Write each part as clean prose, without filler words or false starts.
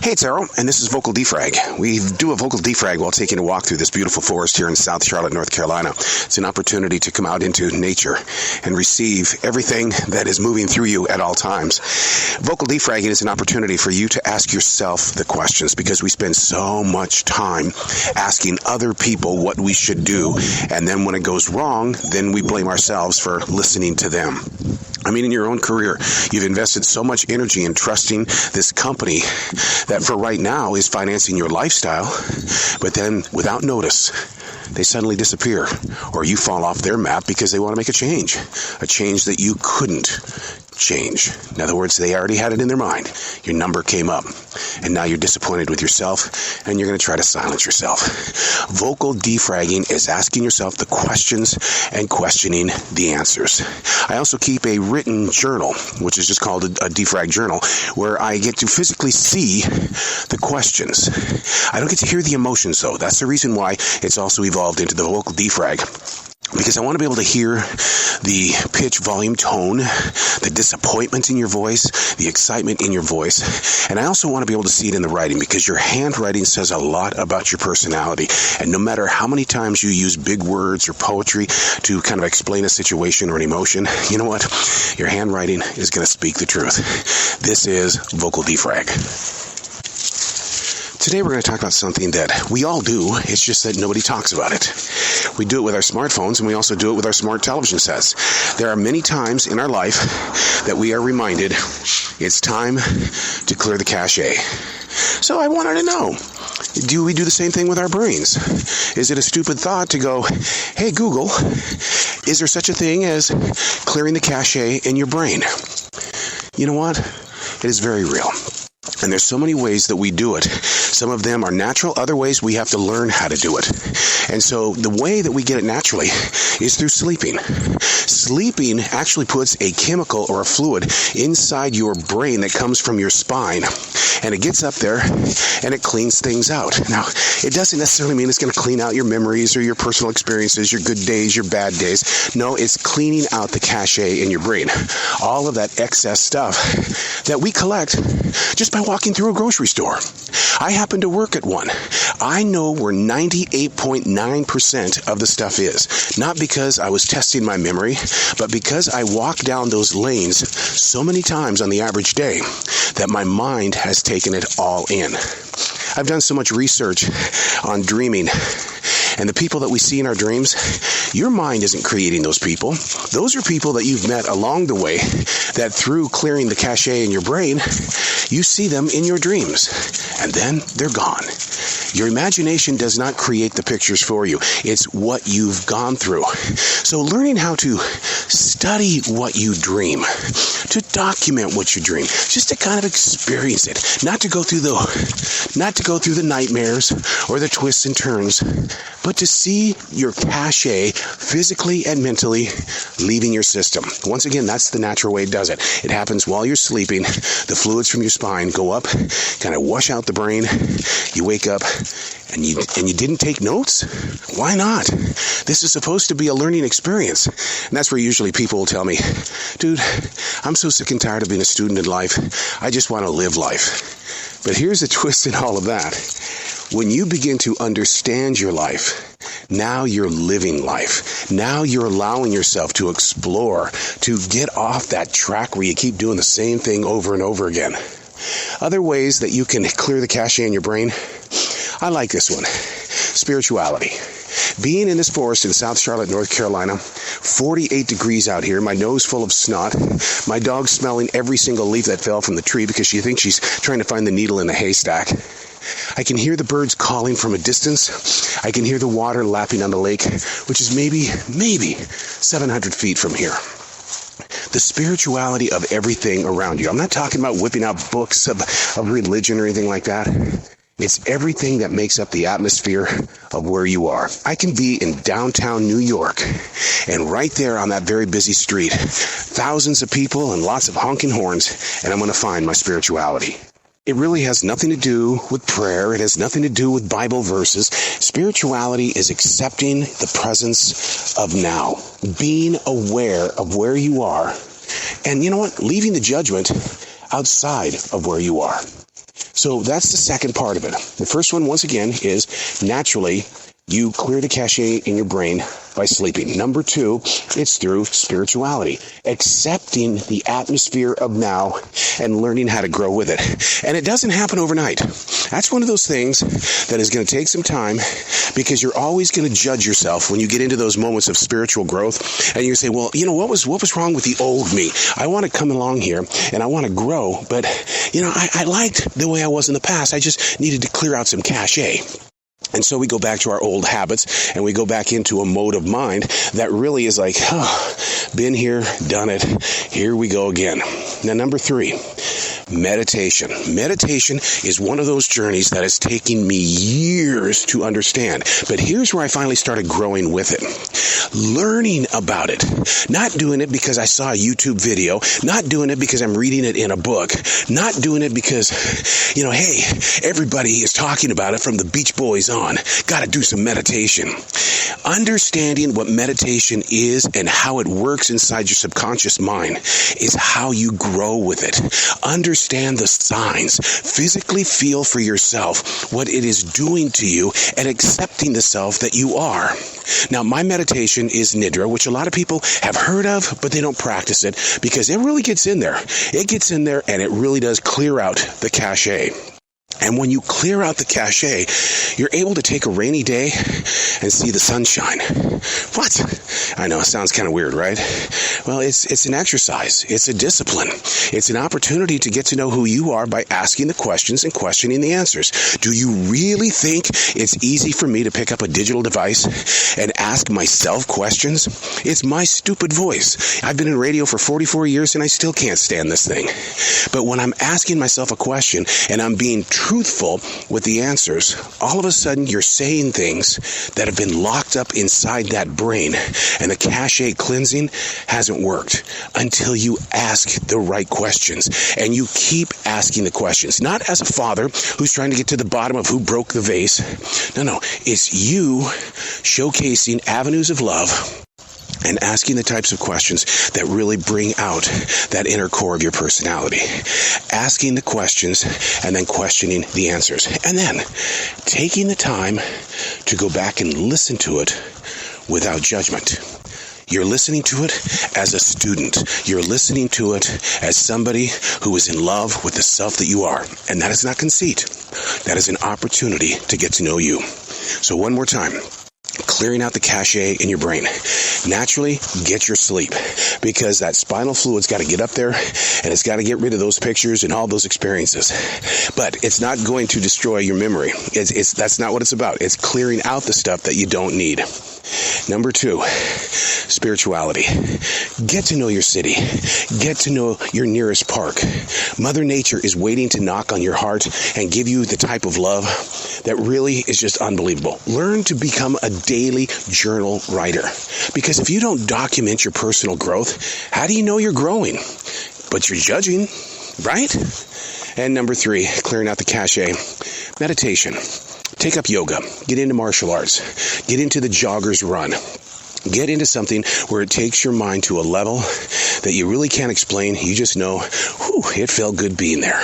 Hey, it's Errol, and this is Vocal Defrag. We do a Vocal Defrag while taking a walk through this beautiful forest here in South Charlotte, North Carolina. It's an opportunity to come out into nature and receive everything that is moving through you at all times. Vocal Defragging is an opportunity for you to ask yourself the questions, because we spend so much time asking other people what we should do, and then when it goes wrong, then we blame ourselves for listening to them. I mean, in your own career, you've invested so much energy in trusting this company that for right now is financing your lifestyle, but then without notice, they suddenly disappear, or you fall off their map because they want to make a change that you couldn't change. In other words, they already had it in their mind. Your number came up, and now you're disappointed with yourself, and you're going to try to silence yourself. Vocal defragging is asking yourself the questions and questioning the answers. I also keep a written journal, which is just called a defrag journal, where I get to physically see the questions. I don't get to hear the emotions, though. That's the reason why it's also evolved into the vocal defrag. Because I want to be able to hear the pitch, volume, tone, the disappointment in your voice, the excitement in your voice. And I also want to be able to see it in the writing, because your handwriting says a lot about your personality. And no matter how many times you use big words or poetry to kind of explain a situation or an emotion, you know what? Your handwriting is going to speak the truth. This is Vocal Defrag. Today we're going to talk about something that we all do. It's just that nobody talks about it. We do it with our smartphones, and we also do it with our smart television sets. There are many times in our life that we are reminded it's time to clear the cache. So I wanted to know, do we do the same thing with our brains? Is it a stupid thought to go, hey Google, is there such a thing as clearing the cache in your brain? You know what? It is very real. And there's so many ways that we do it. Some of them are natural. Other ways we have to learn how to do it. And so the way that we get it naturally is through sleeping. Sleeping actually puts a chemical or a fluid inside your brain that comes from your spine. And it gets up there and it cleans things out. Now, it doesn't necessarily mean it's going to clean out your memories or your personal experiences, your good days, your bad days. No, it's cleaning out the cache in your brain. All of that excess stuff that we collect just by walking through a grocery store. I happen to work at one. I know where 98.9% of the stuff is. Not because I was testing my memory, but because I walk down those lanes so many times on the average day that my mind has taken it all in. I've done so much research on dreaming. And the people that we see in our dreams, your mind isn't creating those people. Those are people that you've met along the way, that through clearing the cache in your brain, you see them in your dreams. And then they're gone. Your imagination does not create the pictures for you. It's what you've gone through. So learning how to study what you dream, to document what you dream, just to kind of experience it, not to go through the nightmares or the twists and turns, but to see your cache physically and mentally leaving your system. Once again, that's the natural way it does it. It happens while you're sleeping. The fluids from your spine go up, kind of wash out the brain. You wake up and you didn't take notes? Why not? This is supposed to be a learning experience. And that's where usually people will tell me, dude, I'm so sick and tired of being a student in life. I just want to live life. But here's the twist in all of that. When you begin to understand your life, now you're living life. Now you're allowing yourself to explore, to get off that track where you keep doing the same thing over and over again. Other ways that you can clear the cache in your brain, I like this one. Spirituality. Being in this forest in South Charlotte, North Carolina, 48 degrees out here, my nose full of snot, my dog smelling every single leaf that fell from the tree because she thinks she's trying to find the needle in the haystack. I can hear the birds calling from a distance. I can hear the water lapping on the lake, which is maybe 700 feet from here. The spirituality of everything around you. I'm not talking about whipping out books of religion or anything like that. It's everything that makes up the atmosphere of where you are. I can be in downtown New York, and right there on that very busy street, thousands of people and lots of honking horns, and I'm going to find my spirituality. It really has nothing to do with prayer. It has nothing to do with Bible verses. Spirituality is accepting the presence of now, being aware of where you are, and you know what? Leaving the judgment outside of where you are. So that's the second part of it. The first one, once again, is naturally you clear the cache in your brain by sleeping. Number two, it's through spirituality, accepting the atmosphere of now and learning how to grow with it. And it doesn't happen overnight. That's one of those things that is going to take some time, because you're always going to judge yourself when you get into those moments of spiritual growth. And you say, well, what was wrong with the old me? I want to come along here and I want to grow, but I liked the way I was in the past. I just needed to clear out some cache. And so we go back to our old habits, and we go back into a mode of mind that really is like, been here, done it, here we go again. Now, number three, meditation. Meditation is one of those journeys that is taking me years to understand. But here's where I finally started growing with it. Learning about it. Not doing it because I saw a YouTube video. Not doing it because I'm reading it in a book. Not doing it because, hey, everybody is talking about it from the Beach Boys on. Got to do some meditation. Understanding what meditation is and how it works inside your subconscious mind is how you grow with it. Understand the signs. Physically feel for yourself what it is doing to you and accepting the self that you are. Now, my meditation is Nidra, which a lot of people have heard of, but they don't practice it because it really gets in there. It gets in there and it really does clear out the cache. And when you clear out the cache, you're able to take a rainy day and see the sunshine. What? I know, it sounds kind of weird, right? Well, it's an exercise. It's a discipline. It's an opportunity to get to know who you are by asking the questions and questioning the answers. Do you really think it's easy for me to pick up a digital device and ask myself questions? It's my stupid voice. I've been in radio for 44 years and I still can't stand this thing. But when I'm asking myself a question and I'm being truthful with the answers, all of a sudden you're saying things that have been locked up inside that brain, and the cache cleansing hasn't worked until you ask the right questions. And you keep asking the questions, not as a father who's trying to get to the bottom of who broke the vase. No, it's you showcasing avenues of love and asking the types of questions that really bring out that inner core of your personality. Asking the questions and then questioning the answers. And then taking the time to go back and listen to it without judgment. You're listening to it as a student. You're listening to it as somebody who is in love with the self that you are. And that is not conceit. That is an opportunity to get to know you. So one more time. Clearing out the cache in your brain. Naturally, get your sleep, because that spinal fluid's got to get up there and it's got to get rid of those pictures and all those experiences. But it's not going to destroy your memory. That's not what it's about. It's clearing out the stuff that you don't need. Number two, spirituality. Get to know your city. Get to know your nearest park. Mother Nature is waiting to knock on your heart and give you the type of love that really is just unbelievable. Learn to become a daily journal writer. Because if you don't document your personal growth, how do you know you're growing? But you're judging, right? And number three, clearing out the cache, meditation. Take up yoga. Get into martial arts. Get into the jogger's run. Get into something where it takes your mind to a level that you really can't explain. You just know, it felt good being there.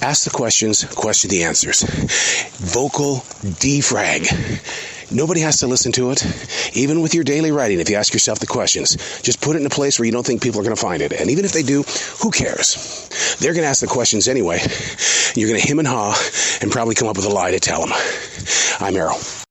Ask the questions, question the answers. Vocal defrag. Nobody has to listen to it. Even with your daily writing, if you ask yourself the questions, just put it in a place where you don't think people are going to find it. And even if they do, who cares? They're going to ask the questions anyway. You're going to hem and haw and probably come up with a lie to tell them. I'm Errol.